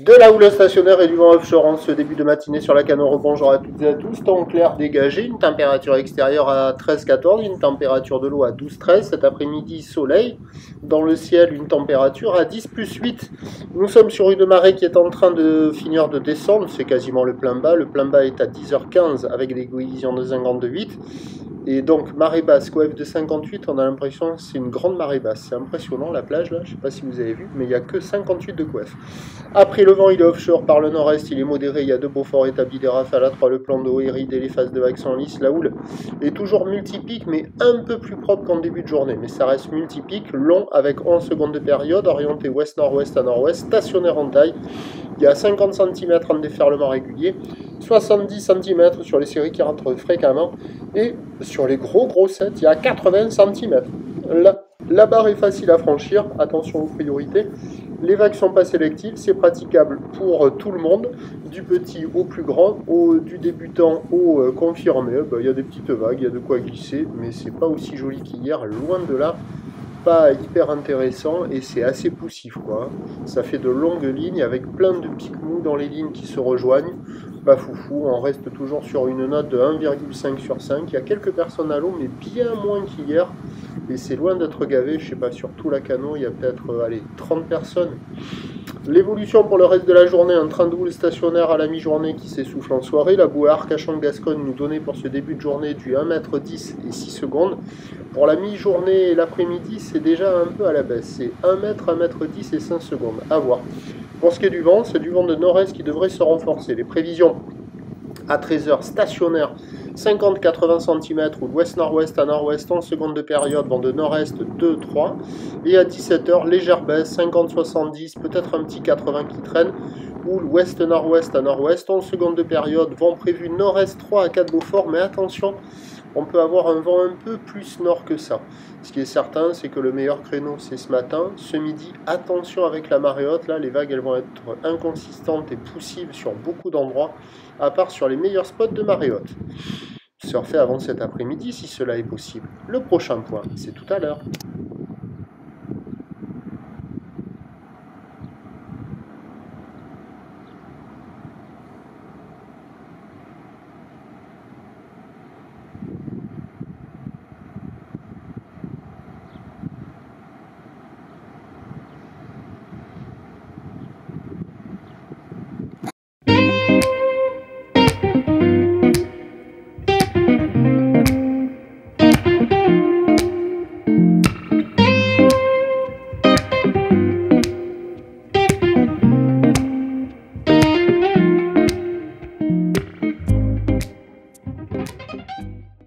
De la houle stationnaire et du vent offshore en ce début de matinée sur la Canot. Bonjour à toutes et à tous. Temps clair dégagé, une température extérieure à 13-14, une température de l'eau à 12-13. Cet après-midi, soleil. Dans le ciel, une température à 10+8. Nous sommes sur une marée qui est en train de finir de descendre. C'est quasiment le plein bas. Le plein bas est à 10h15 avec des collisions de 58. Et donc, marée basse, coef de 58, on a l'impression que c'est une grande marée basse. C'est impressionnant, la plage, là, je ne sais pas si vous avez vu, mais il n'y a que 58 de coef. Après, le vent, il est offshore par le nord-est, il est modéré, il y a deux beaux forts établis, des rafales à 3, le plan d'eau est ridé, les phases de vagues sont lisses. La houle est toujours multipique, mais un peu plus propre qu'en début de journée. Mais ça reste multipique, long, avec 11 secondes de période, orienté ouest-nord-ouest à nord-ouest, stationnaire en taille. Il y a 50 cm en déferlement régulier, 70 cm sur les séries qui rentrent fréquemment, et sur les gros sets, il y a 80 cm. La barre est facile à franchir, attention aux priorités. Les vagues ne sont pas sélectives, c'est praticable pour tout le monde, du petit au plus grand, du débutant au confirmé. Il y a des petites vagues, il y a de quoi glisser, mais c'est pas aussi joli qu'hier, loin de là. Pas hyper intéressant et c'est assez poussif quoi. Ça fait de longues lignes avec plein de pics mous dans les lignes qui se rejoignent. Pas foufou, on reste toujours sur une note de 1,5 sur 5. Il y a quelques personnes à l'eau mais bien moins qu'hier et c'est loin d'être gavé. Je sais pas, sur tout la Canot il y a peut-être 30 personnes. L'évolution pour le reste de la journée, un train de houle stationnaire à la mi-journée qui s'essouffle en soirée. La bouée Arcachon-Gascogne nous donnait pour ce début de journée du 1,10 m et 6 secondes. Pour la mi-journée et l'après-midi, c'est déjà un peu à la baisse. C'est 1 m, 1,10 m et 5 secondes. À voir. Pour ce qui est du vent, c'est du vent de nord-est qui devrait se renforcer. Les prévisions à 13h stationnaire 50-80 cm ou d'ouest-nord-ouest à nord-ouest en seconde de période vent de nord-est 2-3 et à 17h légère baisse 50-70 peut-être un petit 80 qui traîne ou l'ouest-nord-ouest à nord-ouest en seconde de période vent prévu nord-est 3 à 4 Beaufort mais attention on peut avoir un vent un peu plus nord que ça. Ce qui est certain, c'est que le meilleur créneau, c'est ce matin. Ce midi, attention avec la marée haute. Là, les vagues, elles vont être inconsistantes et poussives sur beaucoup d'endroits, à part sur les meilleurs spots de marée haute. Surfez avant cet après-midi si cela est possible. Le prochain point, c'est tout à l'heure.